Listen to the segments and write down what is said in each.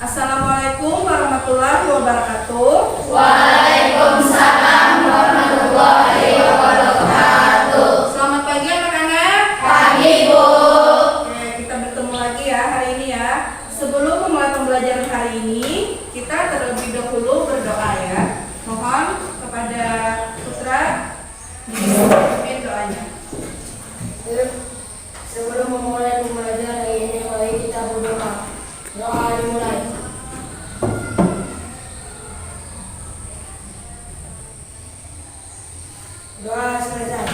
Assalamualaikum warahmatullahi wabarakatuh. Waalaikumsalam warahmatullahi wabarakatuh. Selamat pagi anak-anak. Pagi, Bu. Oke, kita bertemu lagi ya hari ini ya. Sebelum memulai pembelajaran hari ini, kita terlebih dahulu berdoa ya. Mohon kepada putra dipimpin doanya. Sebelum memulai pembelajaran hari ini, mari kita berdoa. Doa dimulai. Doa selesai.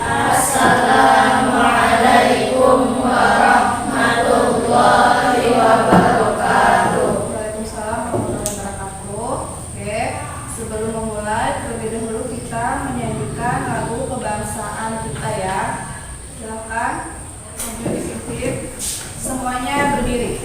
Assalamualaikum warahmatullahi wabarakatuh. Waalaikumsalam warahmatullahi wabarakatuh. Oke, sebelum memulai terlebih dahulu kita menyanyikan lagu kebangsaan kita ya. Silakan sambil dipimpin. Semuanya berdiri.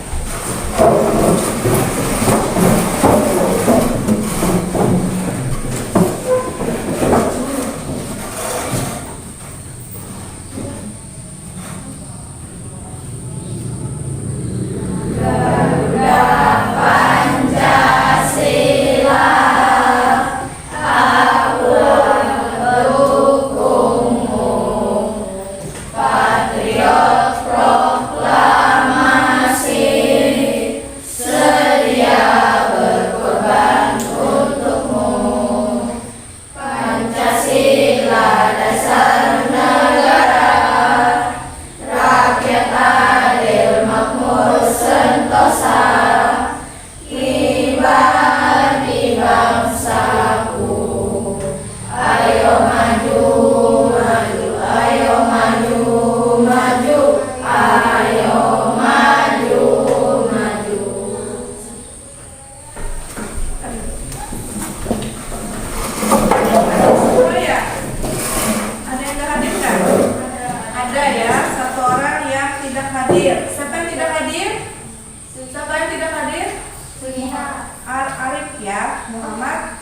Arif ya, Muhammad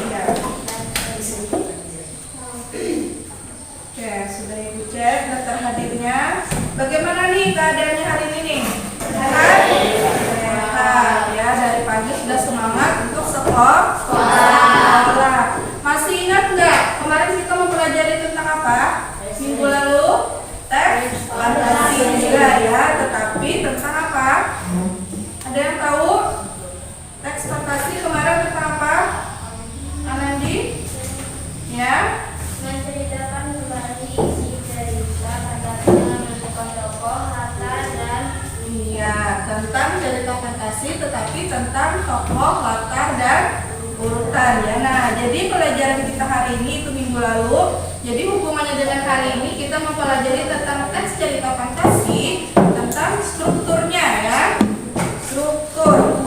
ya. Oke, sudah ibu cek daftar hadirnya. Bagaimana nih keadaannya hari ini nih? Sehat? Sehat ya, dari pagi sudah semangat untuk sekolah. Masih ingat nggak kemarin kita mempelajari tentang apa? Minggu lalu teks fantasi juga ya, tetapi tentang apa? Ada yang tahu? Teks fantasi kemarin tentang apa? Anandi? Ya? Menceritakan kembali isi cerita fantasi dengan menentukan tokoh, latar, dan Iya, tentang cerita fantasi tetapi tentang tokoh, latar, dan urutan ya. Nah, jadi pelajaran kita hari ini itu minggu lalu. Jadi hubungannya dengan hari ini kita mempelajari tentang teks cerita fantasi, tentang strukturnya ya. Struktur.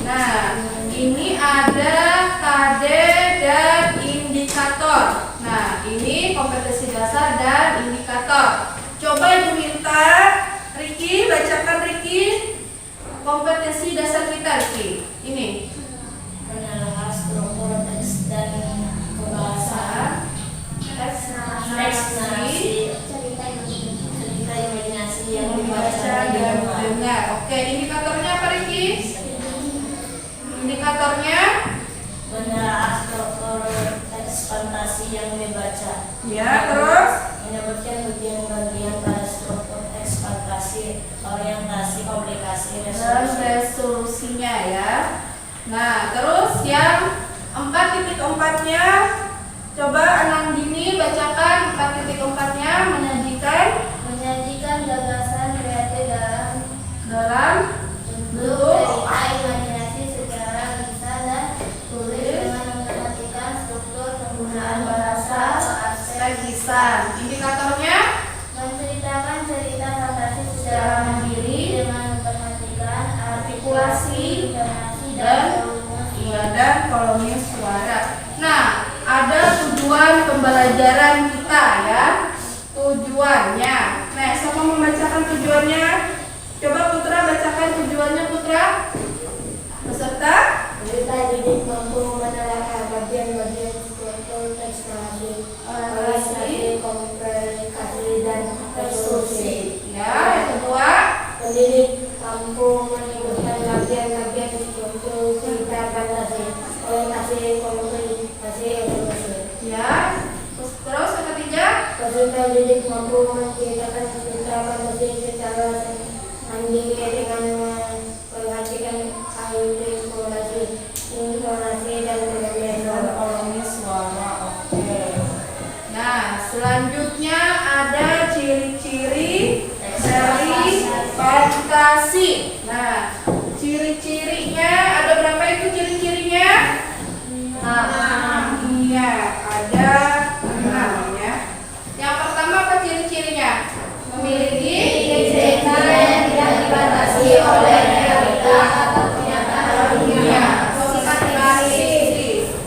Nah, ini ada KD dan indikator. Nah, ini kompetensi dasar dan indikator. Coba ibu minta Riki, bacakan Riki kompetensi dasar kita Riki. Ini menelaah struktur teks dan pembahasan, teks narasi, cerita imajinasi yang dibaca dan mendengar. Oke, indikatornya apa Riki? Indikatornya menelaah struktur teks fantasi yang dibaca. ya, terus Menyebutkan bagian-bagian pada struktur teks fantasi, orientasi, komplikasi, dan resolusinya ya. Nah, terus yang 4.4-nya coba Anandini bacakan 4.4-nya menyajikan gagasan kreatif dalam bentuk cerita imajinasi secara lisan dan tulis dengan memperhatikan struktur penggunaan bahasa aspek lisan. Indikatornya menceritakan cerita fantasi secara mandiri dengan memperhatikan artikulasi, intonasi, dan dan kolonis suara. Nah, ada tujuan pembelajaran kita ya. Tujuannya. Nah, siapa membacakan tujuannya? Coba Putra bacakan tujuannya Putra. Peserta Cerita didik mampu menelaah bagian-bagian struktur teks narasi, komplikasi, dan resolusi. ya. Yang kedua mampu menceritakan cerita fantasi secara mandiri dengan memperhatikan intonasi dan koloni suara. Oke. Nah, selanjutnya ada ciri-ciri dari fantasi. Nah, ciri-cirinya ada berapa itu ciri-cirinya? 6. Iya, ada 6 ya. Yang pertama apa ciri-cirinya? Memiliki cerita yang tidak dibatasi oleh realita atau kenyataan dunia.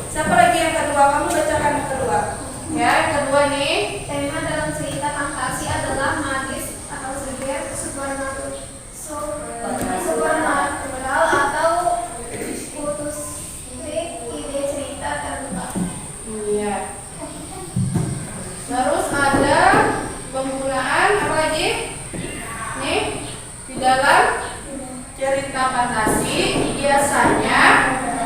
Siapa lagi yang kedua? Kamu bacakan yang kedua. Ya, yang kedua nih. Tema dalam cerita fantasi adalah magis atau sihir, supernatural atau futuristik, ide cerita terbuka. Iya. Terus ada penggunaan apa lagi? Nih, di dalam cerita fantasi biasanya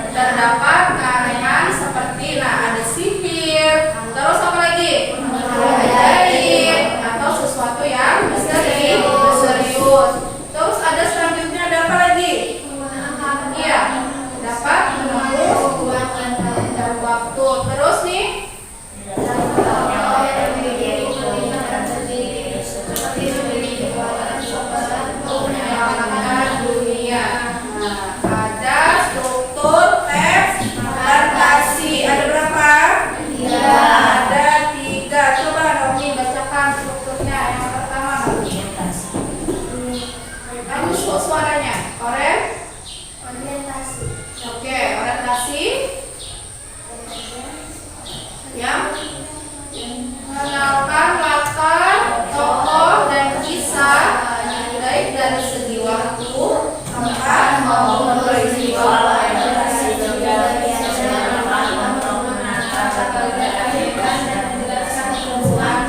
terdapat keanehan seperti ada sihir, terus apa lagi? Ajaib atau sesuatu yang misterius. Terus ada selanjutnya ada apa lagi? Iya, dapat menembus waktu. Terus nih dunia. Nah, ada struktur teks fantasi. Ada berapa? 3. Ada 3. Coba Nomi bacakan strukturnya. Yang pertama, kamu suaranya. Orientasi. Oke, orientasi. Yang mengenalkan latar, tokoh dan kisah baik dari segi waktu, tempat maupun peristiwa.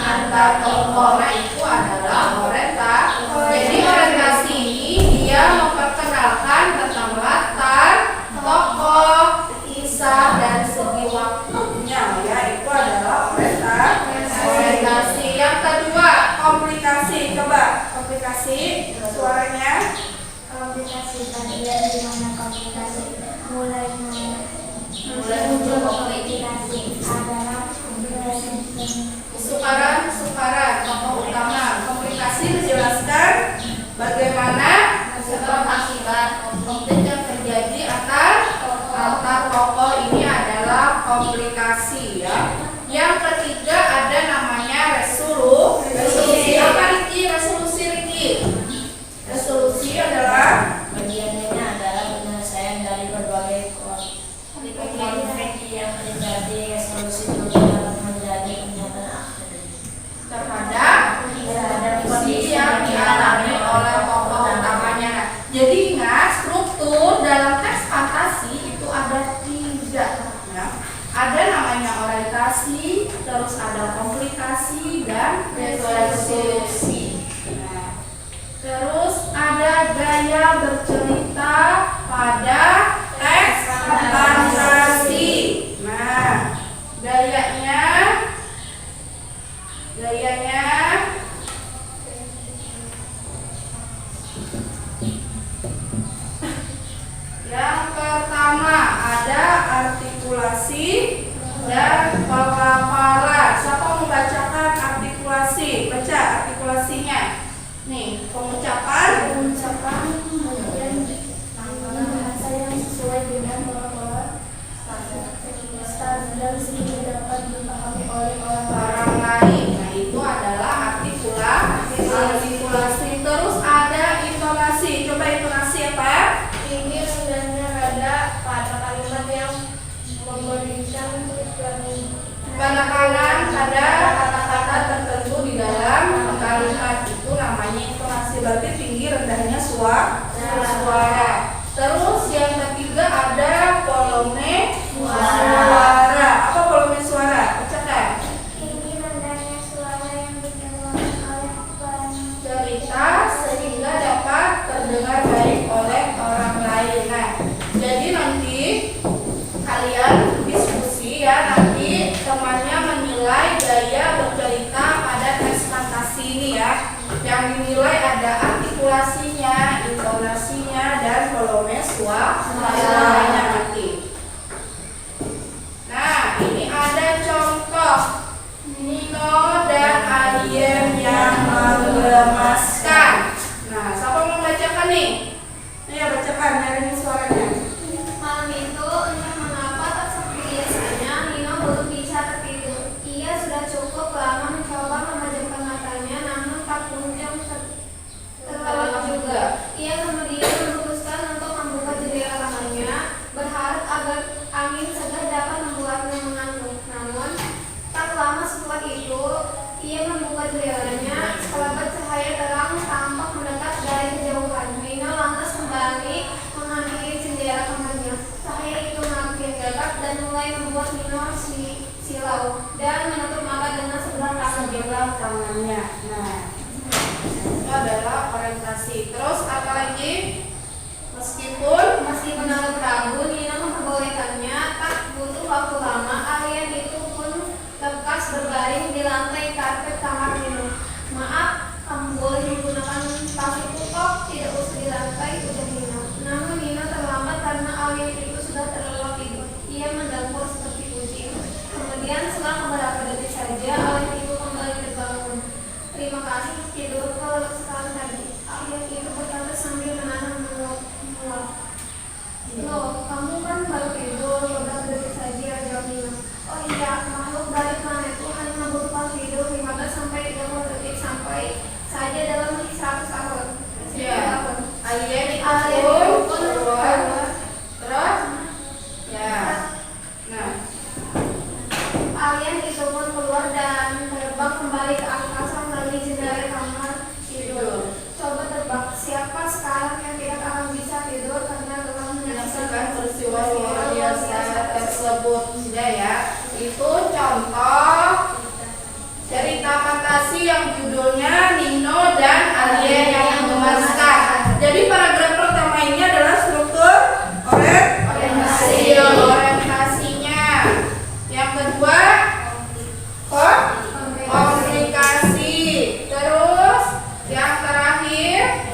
Antar tokoh itu adalah orientasi. Jadi orientasi ini dia memperkenalkan tentang latar, tokoh, kisah dan segi waktunya. Ya, itu adalah orientasi. Yang kedua, komplikasi. Coba komplikasi suaranya. Komplikasi bagian di mana komplikasi mulai muncul komplikasi adalah Sukaran, tokoh utama. Komplikasi menjelaskan bagaimana sebab akibat konflik yang terjadi antar tokoh ini adalah komplikasi ya. Yang ketiga ada namanya resolusi. Apa Riki? Resolusi adalah bagiannya adalah penyelesaian dari berbagai konflik yang terjadi. Resolusi itu dapat menjadi kenyataan terhadap kondisi yang dialami oleh tokoh utamanya. Jadi ingat, struktur dalam teks fantasi itu ada 3 ya. Ada namanya orientasi, terus ada komplikasi dan resolusi. Nah, terus ada gaya bercerita pada teks fantasi. Nah, gayanya yang pertama ada artikulasi dan pelafalan. Siapa membacakan artikulasi? Baca artikulasinya. Nih, pengucapan bagian bahasa yang sesuai dengan pola-pola standar sehingga dapat dipahami oleh orang lain. Nah, itu adalah artikulasi. Terus ada intonasi. Coba intonasi apa? Tinggi rendahnya nada pada kalimat yang memberikan Penekanan pada kata-kata tertentu di dalam kalimat itu namanya intonasi. Berarti tinggi rendahnya suara. Terus yang ketiga ada volume suara. Apa volume suara? Bacakan. tinggi rendahnya suara yang dikeluarkan oleh Cerita sehingga dapat terdengar baik oleh orang lain. Nah, jadi nanti kalian diskusi ya, nanti temannya menilai gaya bercerita pada teks fantasi yang dinilai ada artikulasinya, intonasinya, dan volume suaranya nanti. Nah, ini ada contoh Nino dan alien yang menggemaskan. Nah, siapa mau bacakan nih? Ayo bacakan, nyari suaranya. Malam itu, entah mengapa tak seperti biasanya, Nino belum bisa tertidur. Ia sudah cukup lama mencoba memejamkan matanya, namun tak kunjung terlelap juga. Ia kemudian memutuskan untuk membuka jendela kamarnya, berharap agar angin segar dapat membuatnya mengantuk. Namun, tak lama setelah itu, ia membuka jendelanya. Sekelebat cahaya terang tampak mendekat dari kejauhan. Nino lantas kembali menghampiri jendela kamarnya. Cahaya itu makin dekat dan mulai membuat Nino silau dan menutup mata dengan sebelah tangannya. Nah, itu adalah orientasi. Terus apa lagi? Meskipun agak ragu, Nino memperbolehkannya. Tak butuh waktu lama, alien itu pun lekas berbaring di lantai karpet kamar Nino. Maaf, kamu boleh menggunakan tas itu kok, tidak usah di lantai, udah Nino. Namun Nino terlambat karena alien itu sudah terlelap tidur. Ia mendengkur seperti kucing. Kemudian selang beberapa detik saja, alien itu kembali terbangun. Terima kasih, tidur kalau sekali tadi. Alien itu berkata sambil menahan menguap. Loh, kamu kan baru tidur beberapa detik saja, jawab Nino. Oh iya, makhluk dari planet itu hanya membutuhkan tidur 15-30 detik sampai saja dalam 100 tahun. Ya, alien itu pun keluar. Terus? Ya. Nah, alien itu pun keluar dan terbang kembali ke angkasa melalui jendela kamar tidur. Coba tebak, siapa sekarang yang tidak akan bisa tidur karena telah menyaksikan peristiwa luar biasa tersebut. Sudah ya. Itu contoh cerita fantasi yang judulnya Nino dan alien yang menggemaskan. Jadi paragraf pertama ini adalah struktur orientasinya. Yang kedua komunikasi. Terus yang terakhir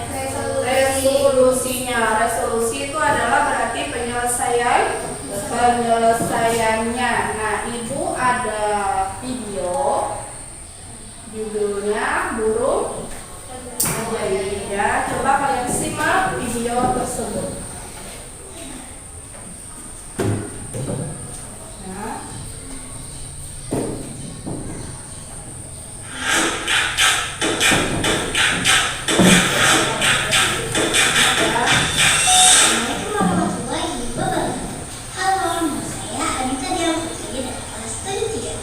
resolusinya. Resolusi itu adalah berarti penyelesaiannya. Nah, Ibu ada video judulnya Burung Ajaib ya. Coba kalian simak video tersebut. Nah, Assalamualaikum warahmatullahi wabarakatuh. Halo, nama saya Anita Dian Putri dari kelas 73.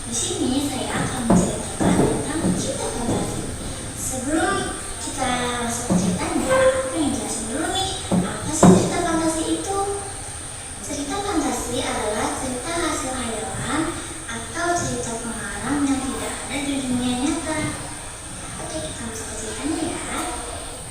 Di sini saya akan menceritakan tentang cerita fantasi. Sebelum kita masuk ke ceritanya, aku pengen jelasin dulu nih, apa sih cerita fantasi itu? Cerita fantasi adalah cerita hasil hayalan atau cerita pengarang yang tidak ada di dunia nyata. Oke, kita masuk ke ceritanya ya.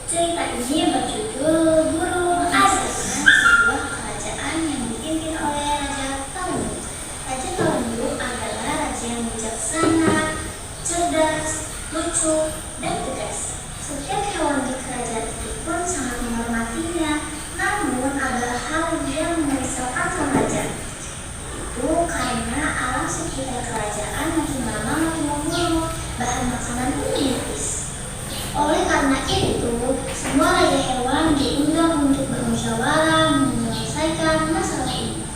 Cerita ini berjudul Burung Ajaib, sebuah kerajaan yang dipimpin oleh Raja Talmud. Raja Talmud adalah raja yang bijaksana, cerdas, lucu, dan tegas. Setiap hewan di kerajaan itu pun sangat menghormatinya. Namun ada hal yang merisaukan sang raja. Itu karena alam sekitar kerajaan makin lama makin memburuk, bahan makanan pun menipis. Oleh karena itu, semua raja hewan diundang untuk bermusyawarah menyelesaikan masalah ini.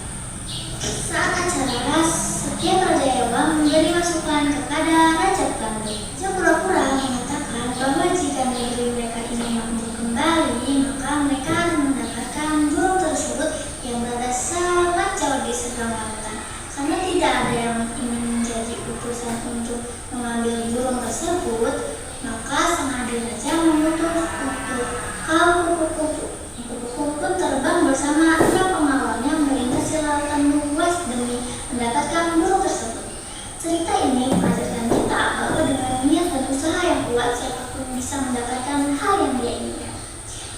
Saat acara ras, setiap raja hewan memberi masukan kepada Raja Talmud. Dia pura-pura mengatakan bahwa jika negeri mereka ini makmur kembali, maka mereka akan mendapatkan burung tersebut yang berada sangat jauh di seberang lautan. Karena tidak ada yang ingin menjadi utusan untuk mengambil burung tersebut, maka sang adil raja memutus untuk kaum kupu-kupu pun terbang bersama 6 pengawalnya melintasi lautan luas demi mendapatkan burung tersebut. Cerita ini mengajarkan kita bahwa dengan niat dan usaha yang kuat, siapapun bisa mendapatkan hal yang dia inginkan.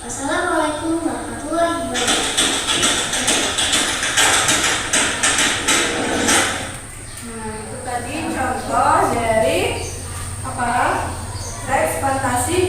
Wassalamualaikum warahmatullahi wabarakatuh. Nah, itu tadi contoh dari apa? Teks fantasi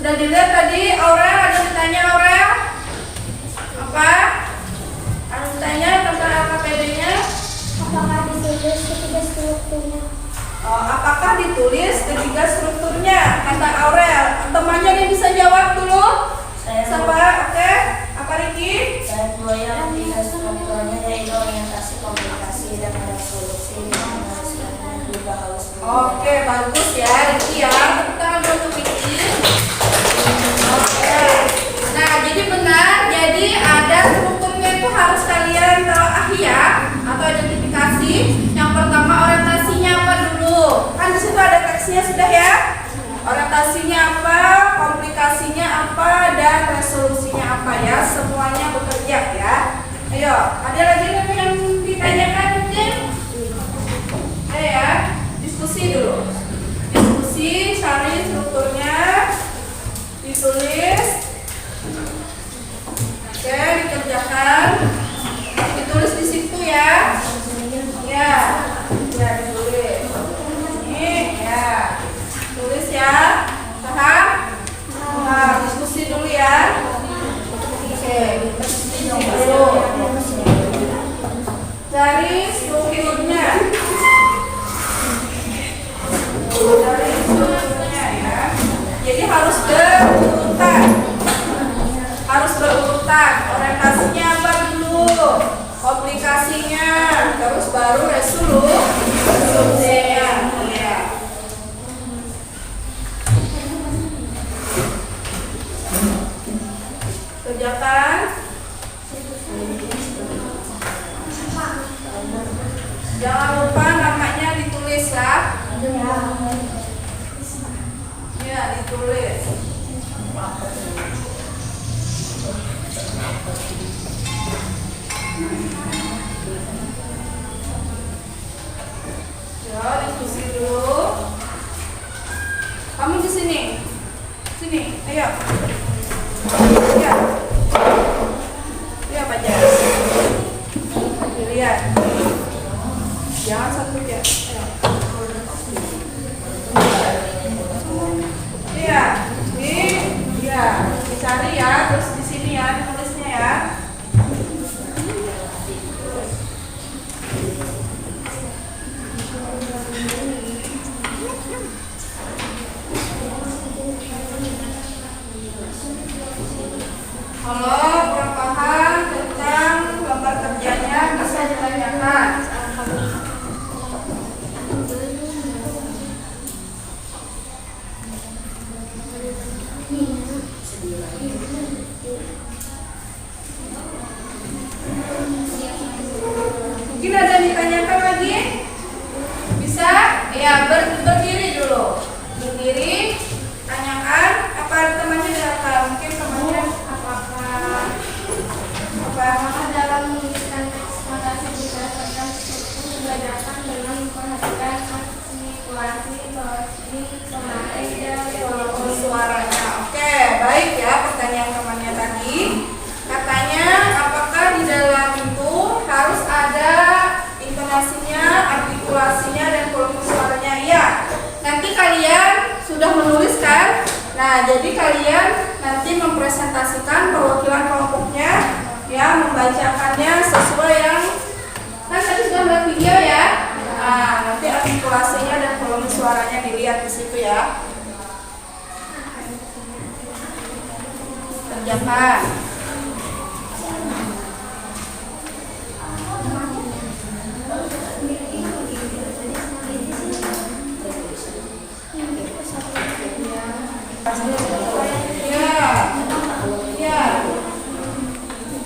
Sudah dilihat tadi Aurel, ada yang ditanya Aurel? Apa? Ada yang ditanya tentang LKPD-nya? Apakah ditulis ketiga strukturnya? Apakah ditulis ketiga strukturnya? Kata Aurel. Temannya dia bisa jawab dulu. Siapa? Oke. Apa Riki? Dan yang ketiga strukturnya yaitu orientasi, komunikasi, dan resolusi yang juga harus Oke, bagus ya Riki ya. Tepuk tangan untuk Riki. Oke. Nah, jadi benar. Jadi ada strukturnya itu harus kalian ya atau identifikasi. Yang pertama orientasinya apa dulu? Kan di situ ada teksnya sudah ya. Orientasinya apa, komplikasinya apa, dan resolusinya apa ya? Semuanya bekerja ya. Ayo, ada lagi yang ditanyakan mungkin? Ayo ya, diskusi dulu. Diskusi, cari strukturnya, ditulis. Oke, dikerjakan. Ditulis di situ ya. Ya, ya ditulis. Ini ya. Tulis ya. Paham? Nah, diskusi dulu ya. Oke, diskusi dulu. Cari strukturnya. Cari strukturnya ya. Jadi harus berurutan. Harus berurutan. Orientasinya apa dulu? Komplikasinya, terus baru resolusinya. Ya. Kerjakan. Jangan lupa namanya ditulis ya. Ya, ditulis. Ya, diskusi dulu. Kamu di sini. Sini, ayo. Ya. Ya, Pak Jas. Dilihat. Jangan satu ya. Iya. Ini ya, dicari ya, terus di sini ya, ditulisnya ya. Kalau kurang paham tentang gambar kerjanya bisa ditanyakan. Mungkin ada yang ditanyakan lagi? Bisa? Ya, berdiri dulu. Berdiri, tanyakan. Apa temannya datang? Mungkin temannya Apakah dalam menuliskan teks notasi berdasarkan struktur dibedakan dengan memperhatikan manipulasi, torsi, pemakai, dan walaupun suaranya. Oke, baik ya pertanyaan temannya tadi. Katanya apakah di dalam itu harus ada intonasinya, artikulasinya, dan volume suaranya? Iya. Nanti kalian sudah menuliskan. Nah, jadi kalian nanti mempresentasikan perwakilan kelompoknya, ya, membacakannya sesuai yang kan tadi sudah melihat video ya. Nah, nanti artikulasinya dan volume suaranya dilihat di situ ya. Kerjakan. Ya, ya.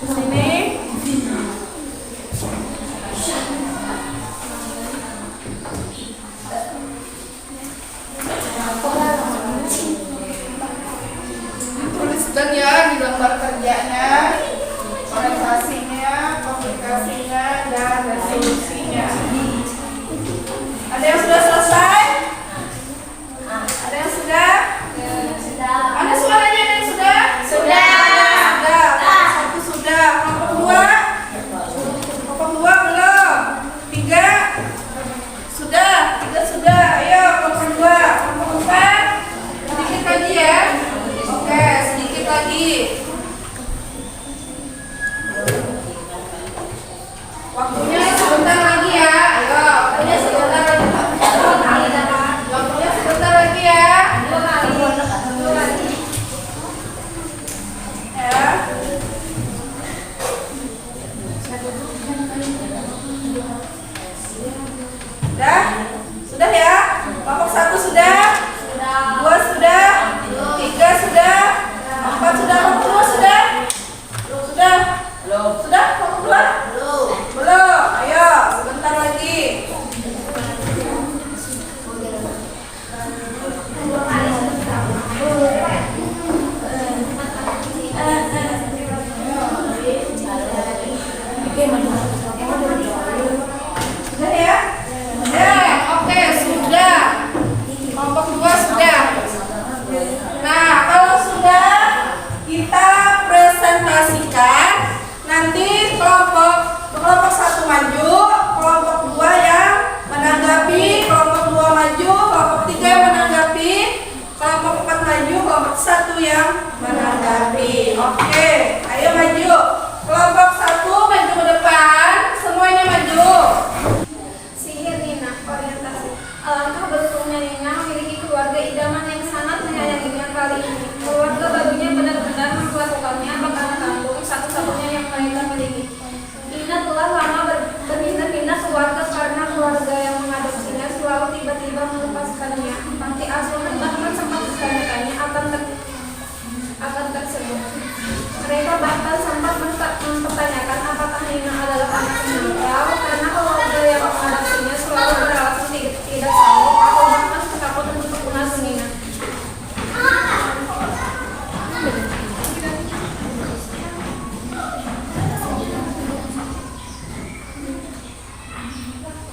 Sini. Tulis dan ya di gambar kerjanya. lagi. Waktunya sebentar lagi ya. Ayo, waktunya sebentar lagi. Waktunya sebentar lagi ya. Ya. Sudah ya? Kelompok 1 sudah? 2 sudah? 3 sudah? 4 sudah? Kelompok 2 sudah? Sudah? Sudah? Kelompok 2? Belum. Ayo, sebentar lagi. Sudah ya? Oke, sudah. Kelompok 2 sudah. Nah, kalau sudah kita presentasikan, nanti kelompok 1 maju, kelompok 2 yang menanggapi, kelompok 2 maju, kelompok 3 yang menanggapi, kelompok 4 maju, kelompok 1 yang menanggapi. Oke, ayo maju. Kelompok 1 maju ke depan, semuanya maju. Sihir Nina, orientasi. Alangkah beruntungnya Nina memiliki keluarga idaman yang sangat menyayanginya kali ini. Keluarga barunya benar-benar memperlakukannya bahkan kandung satu-satunya yang mereka miliki. Nina telah lama berpindah-pindah keluarga karena keluarga yang mengadopsinya selalu tiba-tiba melepaskannya. Panti asuhan bahkan sempat bertanya-tanya akan tersebut. Mereka bahkan sempat mempertanyakan apakah Nina adalah anak meninggal karena keluarga yang mengadopsinya selalu beralasan tidak sanggup atau bahkan ketakutan untuk mengasuh Nina.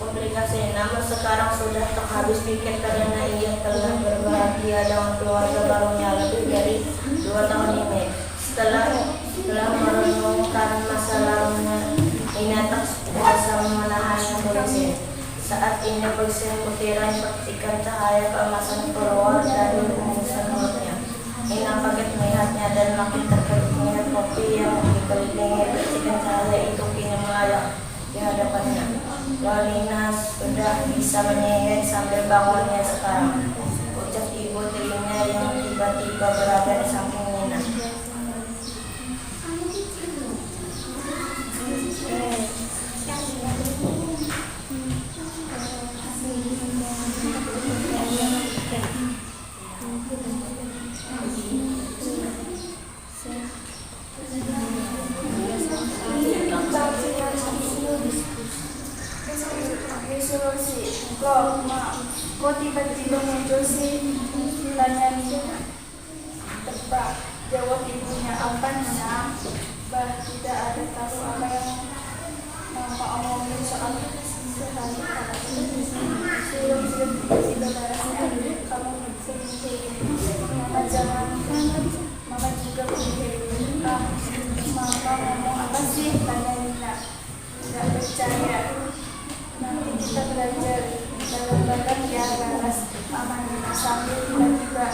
Komplikasi nama sekarang sudah tak habis pikir karena ia telah berbahagia dengan keluarga barunya lebih dari 2 tahun ini. Setelah merenungkan masa lalunya, Nina tak kuasa menahan polisi. Saat ini polisi butiran percikan cahaya keemasan keluar dari rumusan mulutnya. Nina kaget melihatnya dan makin terkejut melihat kopi yang dikelilingi percikan cahaya itu kini melayang di hadapannya. Wah, Nina sudah bisa menyihir sambil bangunnya sekarang, ucap ibu tirinya yang tiba-tiba berada di samping Nina. Kok tiba-tiba muncul sih? Tanya Nina. Tebak, jawab ibunya. Apa Nina? Bah, tidak ada tahu apa yang mama omongin soal sehari-hari. Silam-silam tiba-tiba barasnya. Kamu sendiri. Mama jangan. Mama juga begini. Mama ngomong apa sih? Tanya Nina. Tidak percaya. Nanti kita belajar dalam-dalam ya, balas Mama Nina sambil tiba-tiba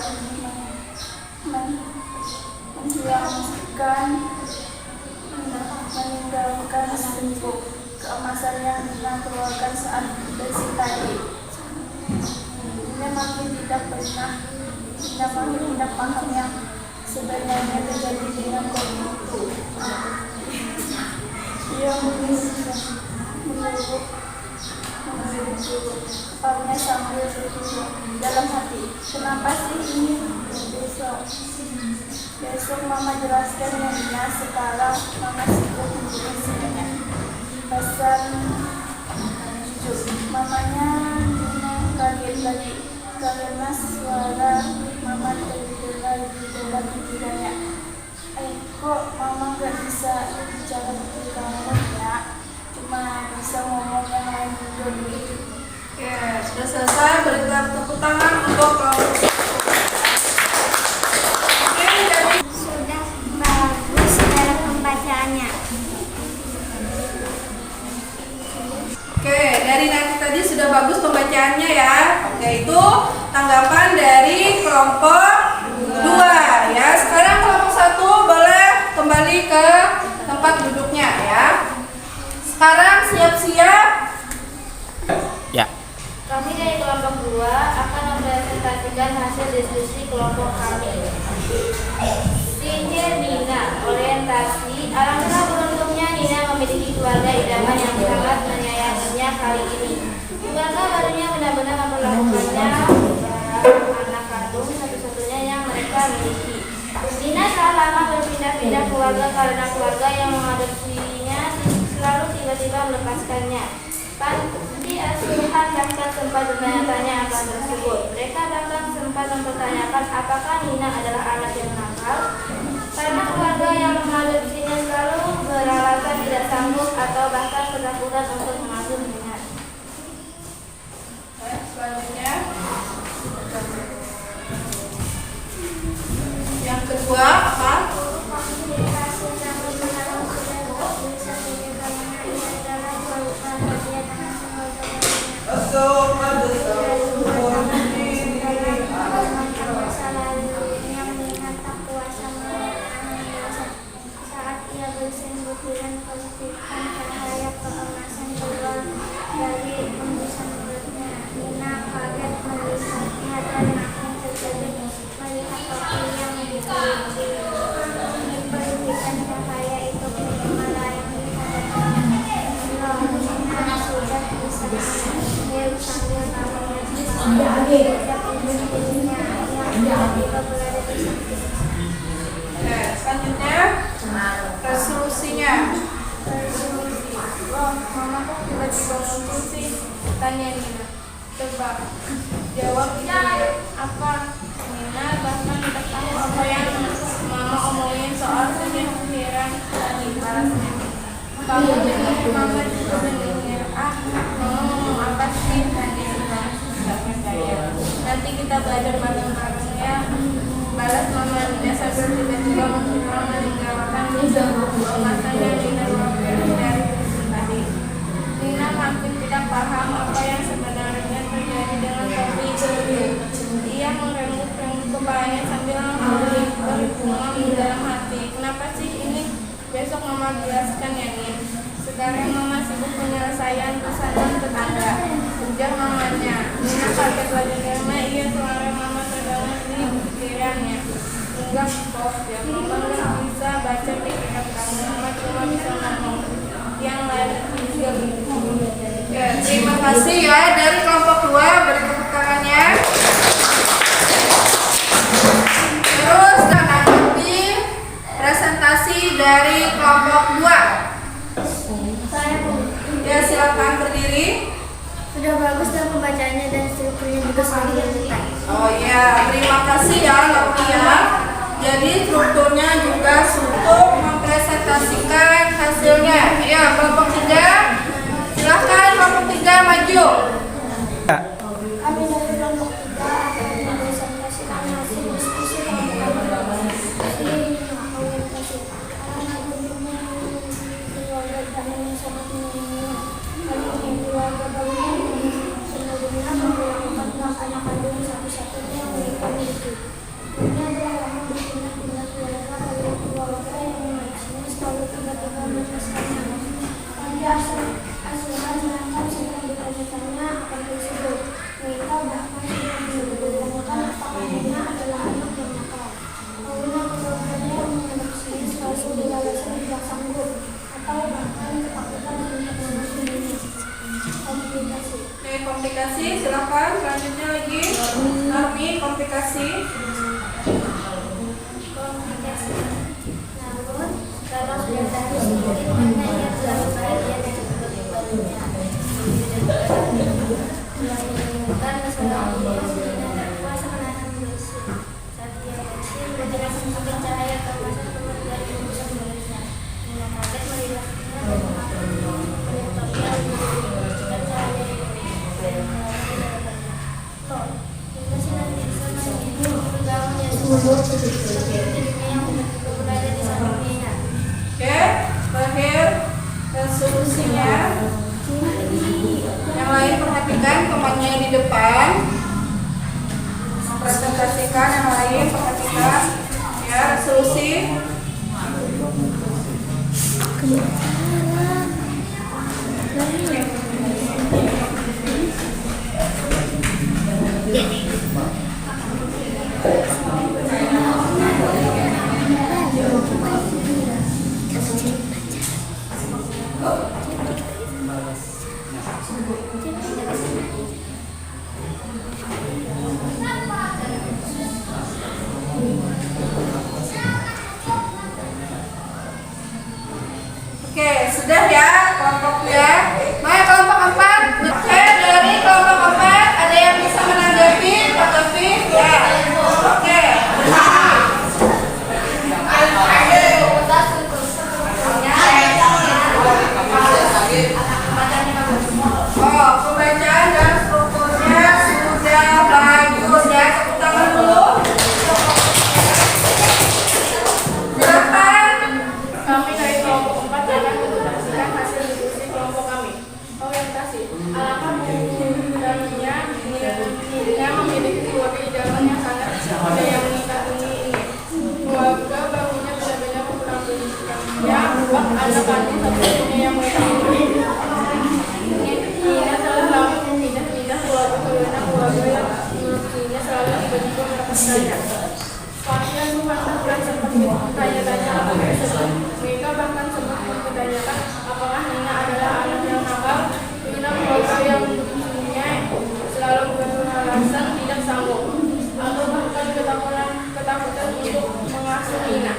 meninggalkan sebuah keemasan yang Nina keluarkan saat bersih tadi. Nina makin tidak paham yang sebenarnya terjadi dengan kopi itu. Dia menurut kepalanya sambil bertanya dalam hati, kenapa sih ini besok Mama jelaskan ya Nina. Sekarang Mama sibuk menjelaskannya. Pesan mamanya Nina kaget lagi karena suara Mama terdengar di dalam pikirannya. Kok Mama gak bisa bicara seperti kamu ya? Cuma bisa ngomong yang lain juga begitu. Oke, sudah selesai. Berikan tepuk tangan untuk kelompok 1. Oke, jadi Sudah bagus dalam pembacaannya. Oke, dari nanti tadi sudah bagus pembacaannya ya. Oke, itu tanggapan dari kelompok 2 ya. Sekarang kelompok 1 kembali ke tempat duduknya ya. Sekarang siap-siap. Ya. Kami dari kelompok 2 akan mempresentasikan hasil diskusi kelompok kami. Sihir Nina, orientasi. Alhamdulillah beruntungnya Nina memiliki keluarga idaman yang sangat menyayanginya kali ini. Keluarga barunya benar-benar memperlakukannya anak kandung satu-satunya yang mereka miliki. Nina telah lama berpindah-pindah keluarga karena keluarga yang mengadopsinya selalu tiba-tiba melepaskannya. Panti asuhan bahkan sempat bertanya-tanya akan tersebut. Mereka bahkan sempat mempertanyakan apakah Nina adalah anak yang nakal karena keluarga yang mengadopsinya selalu beralasan tidak sanggup atau bahkan ketakutan untuk mengasuh Nina. Selanjutnya yang kedua apa? Selanjutnya resolusinya. Oh, mama kok tiba-tiba muncul sih? Tanya Nina. Coba jawab ini apa? Nina bahkan tidak tahu apa yang mama omongin soal sihir-sihiran tadi balasnya. Kamu dengar mama juga mendengar. Mama ngomong apa sih tadi? Gak percaya. Nanti kita belajar bareng-bareng ya. Balas mama Nina sambil tiba-tiba meninggalkan matanya Nina dari tadi. Nina makin tidak paham apa yang sebenarnya terjadi dengan Tobi itu. Ia mengeremut-remut kepalanya sambil berbunga di dalam hati. Kenapa sih ini? Besok mama jelaskan ya Nin. Sekarang mama sibuk penyelesaian pesanan tetangga. Ujar mamanya. Nina kaget lagi karena ia suara mama terdengar di pikirannya. Enggak kok, ya mama nggak bisa baca pikiran kamu. Mama cuma bisa ngomong. Yang lain juga begitu. Ya, terima kasih ya dari kelompok 2. Beri tepuk tangannya. Terus kita nanti presentasi dari kelompok 2. Ya, silakan berdiri. Sudah bagus dalam pembacanya dan strukturnya juga semakin detail. Oh ya, terima kasih ya Novia. Jadi strukturnya juga untuk mempresentasikan hasilnya. Ya, kelompok 3. Silakan kelompok 3 maju. Kami dari kelompok 3 akan mempresentasikan hasil diskusi kelompok kami. Ini orientasi. Anak bentuknya keluarga kami yang sangat menyenangkan. Kami ingin keluarga barunya sebenarnya memperlakukan anak kandung satu-satunya yang kami miliki. Ini adalah lama berpindah-pindah keluarga dari keluarga yang mengaksinya selalu tiba-tiba melepaskannya. Kami asuhan bahkan sedang bertanya-tanya akan tersebut. Mereka bahkan sudah mempertanyakan apakah Nina adalah anak yang nakal. Karena keluarganya yang mengadopsinya selalu beralasan tidak sanggup atau bahkan ketakutan untuk mengasuh Nina. Komplikasi. Oke, komplikasi silakan. Selanjutnya lagi Armi, komplikasi. Namun, kalau sudah tahu sedikit mana yang lebih baik ia dan barunya. Menemukan masalah ini, Nina tak kuasa menahan emosi. Saat ia bersih, berjalan semakin cahaya termasuk keluarga yang bisa melihatnya. Nina kaget melihatnya dan mengaku melihat ia menunjukkan cahaya yang loh, Nina sedang bisa ini bergaul yang seperti hidupnya yang tiba-tiba berada di samping Nina. Oke, terakhir resolusinya. Yang lain perhatikan temannya di depan. Presentasikan yang lain perhatikan. Ya, resolusi. Oke, sudah ya kelompoknya. Baik, kelompok 4. Oke, dari kelompok 4 ada yang bisa menanggapi, Pak Taufik? Ya. Oke. Oh, pembacaan dan strukturnya sudah bagus ya. Tepuk tangan dulu. Silakan. Kami dari kelompok 4 akan menyaksikan hasil diskusi kelompok kami. Orientasi. Alangkah mudahnya dirinya memiliki keluarga idaman yang sangat ada yang mengagumi ini. Keluarga barunya benar-benar kurang pendidikannya, anak-anaknya satu-satunya yang mereka miliki. Nina telah lama pindah-pindah keluarga karena keluarga yang menurutnya selalu tiba-tiba mendapatkannya. Pasien bahkan sempat bertanya-tanya mereka bahkan sempat mempertanyakan apakah Nina adalah anak yang nakal. Nina keluarga yang sesungguhnya selalu beralasan tidak sanggup atau bahkan ketakutan untuk mengasuh Nina.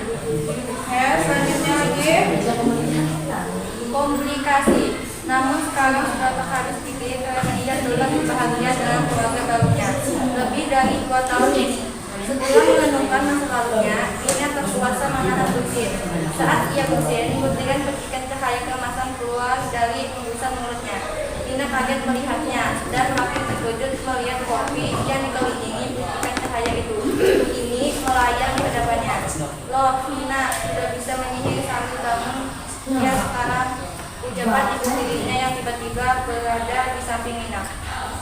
Ya, selanjutnya lagi komunikasi. Namun sekarang sudah tak habis pikir karena ia telah bahagia dalam keluarga barunya lebih dari 2 tahun ini. Setelah merenungkan masa lalunya, Nina terkuasa menahan usir. Saat ia bersin, butiran percikan cahaya keemasan keluar dari embushan mulutnya. Nina kaget melihatnya dan makin terkejut melihat kopi yang dikelilingi percikan cahaya itu. Ini melayang di hadapannya. Loh, Nina sudah bisa menyihir sambil bangun. Ya sekarang ucapan ibu tirinya yang tiba-tiba berada di samping Nina.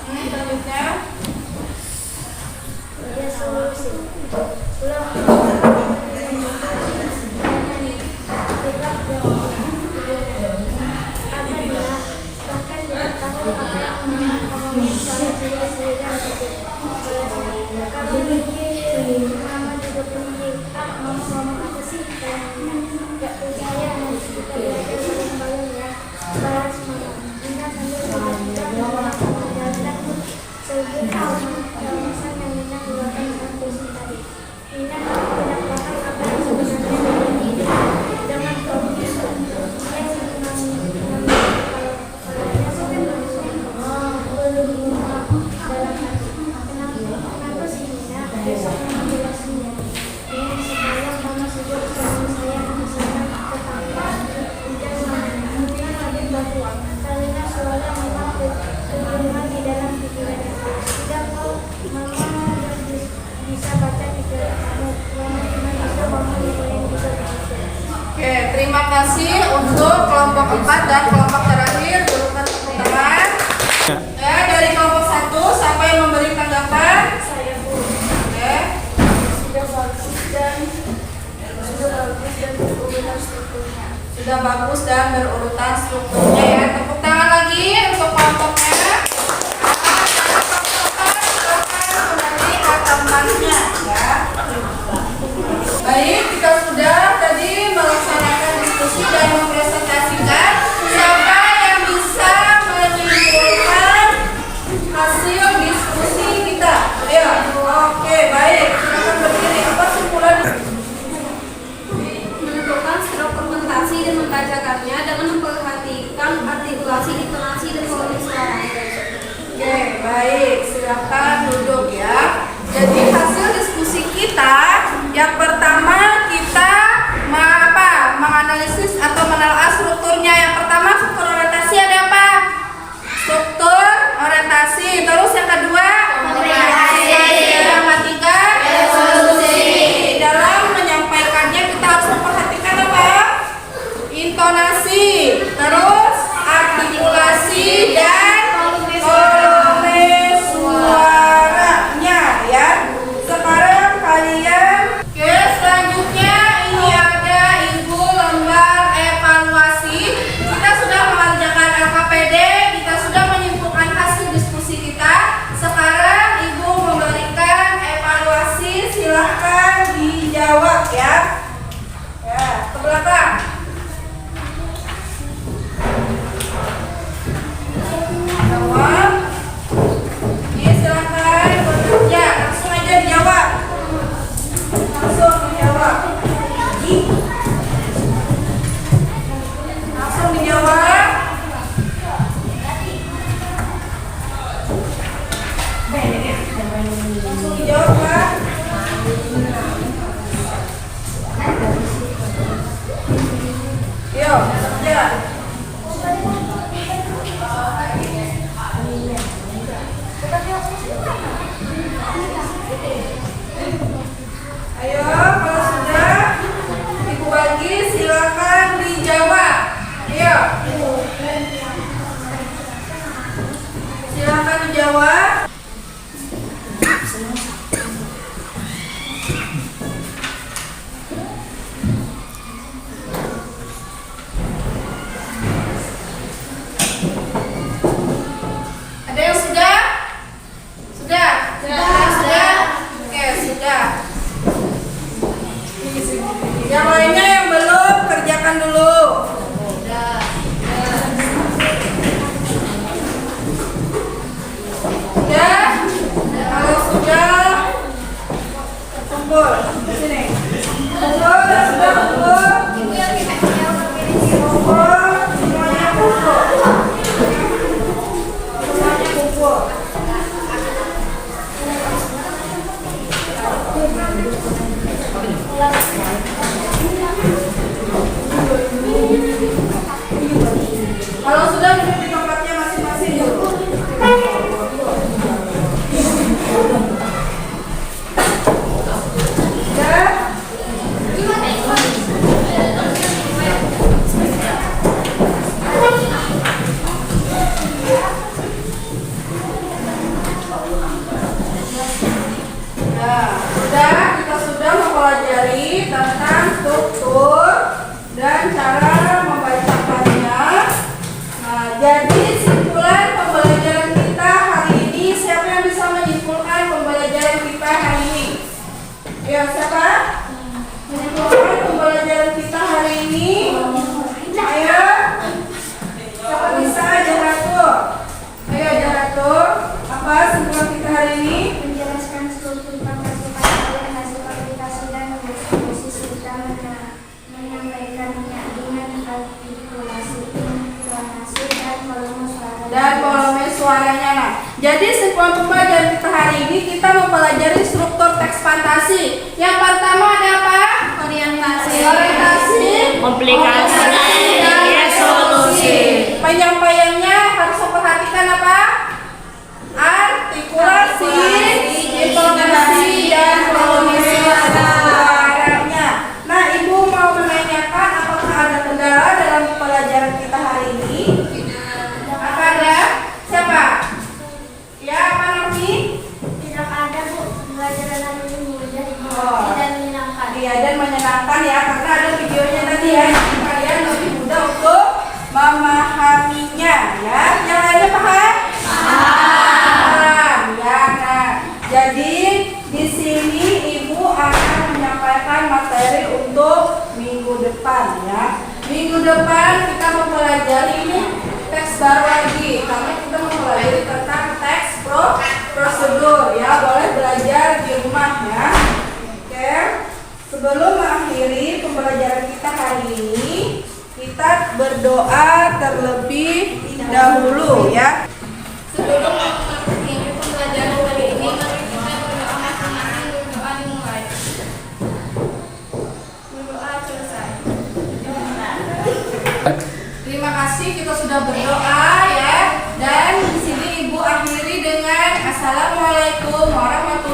Selanjutnya. Ya, solusi. Oke, terima kasih untuk kelompok 4 dan kelompok terakhir berupa tepuk tangan. Ya, dari kelompok 1 siapa yang memberi tanggapan? Saya Oke. sudah bagus dan berurutan strukturnya. Sudah bagus dan berurutan strukturnya ya. Tepuk tangan lagi untuk kelompoknya. Temannya ya. Baik, kita sudah tadi melaksanakan diskusi dan mempresentasikan. Siapa yang bisa menyimpulkan hasil diskusi kita? Ayo, oke, baik. Silakan berdiri. Apa simpulan? Menentukan struktur mentasi dan membacakannya dengan memperhatikan artikulasi, intonasi, dan volume suara. Oke, baik. Silakan duduk ya. Jadi hasil diskusi kita yang pertama kita menganalisis atau menelaah strukturnya. Yang pertama struktur orientasi ada apa? Struktur orientasi. Terus yang kedua komunikasi. Yang ketiga resolusi. Dalam menyampaikannya kita harus memperhatikan apa? Intonasi. Terus artikulasi dan volume suaranya ya. Sekarang kalian selanjutnya ini ada ibu lembar evaluasi. belakang. Jawab. Iya, silakan bekerja. Langsung aja dijawab. Langsung dijawab. Langsung dijawab. Langsung dijawab, Pak. Yo, kerja. Ayo, kalau sudah Ibu bagi, silakan dijawab. Ayo. Silakan dijawab. Ada yang sudah? Sudah? Sudah? Oke, sudah. Yang lainnya yang belum, kerjakan dulu. Sudah? Kalau sudah, kumpul di sini. Kumpul, sudah kumpul. Kumpul, semuanya kumpul. Semuanya kumpul. Kalau sudah duduk di tempatnya masing-masing dulu. Kita sudah mempelajari tentang struktur dan cara membacakannya. Nah, jadi simpulan pembelajaran kita hari ini, siapa yang bisa menyimpulkan pembelajaran kita hari ini? Ya, siapa? Menyimpulkan pembelajaran kita hari ini. Ayo. Siapa bisa? Jaratur. Ayo, Jaratur. Apa simpulan kita hari ini? Menjelaskan struktur pangkat kepada hasil aplikasi dan posisi serta menyampaikannya dengan artikulasi, intonasi, dan volume suaranya. Nah, jadi simpulan pembelajaran kita hari ini kita mempelajari struktur teks fantasi. Yang pertama ada apa? Orientasi, Komplikasi, dan resolusi. Penyampaiannya harus memperhatikan apa? Artikulasi, intonasi, dan volume suaranya. Nah, Ibu mau menanyakan apakah ada kendala dalam pelajaran kita hari ini? Apa ada? Siapa? Ya, apa Nafi? tidak ada, Bu. Pembelajaran hari ini mudah Oh. dan menyenangkan. Iya, dan menyenangkan ya, karena ada videonya tadi ya, jadi kalian lebih mudah untuk memahaminya ya. Yang lainnya paham? Paham ya. Nah, jadi di sini Ibu akan menyampaikan materi untuk minggu depan ya. Minggu depan kita mempelajari ini teks baru lagi, karena kita mempelajari tentang teks prosedur ya. Boleh belajar di rumah ya. Oke. Sebelum mengakhiri pembelajaran kita hari ini, kita berdoa terlebih dahulu ya. Sebelum mengakhiri pembelajaran hari ini, mari kita berdoa masing-masing. Berdoa dimulai. Berdoa selesai. Terima kasih, kita sudah berdoa ya. Dan di sini Ibu akhiri dengan Assalamualaikum warahmatullahi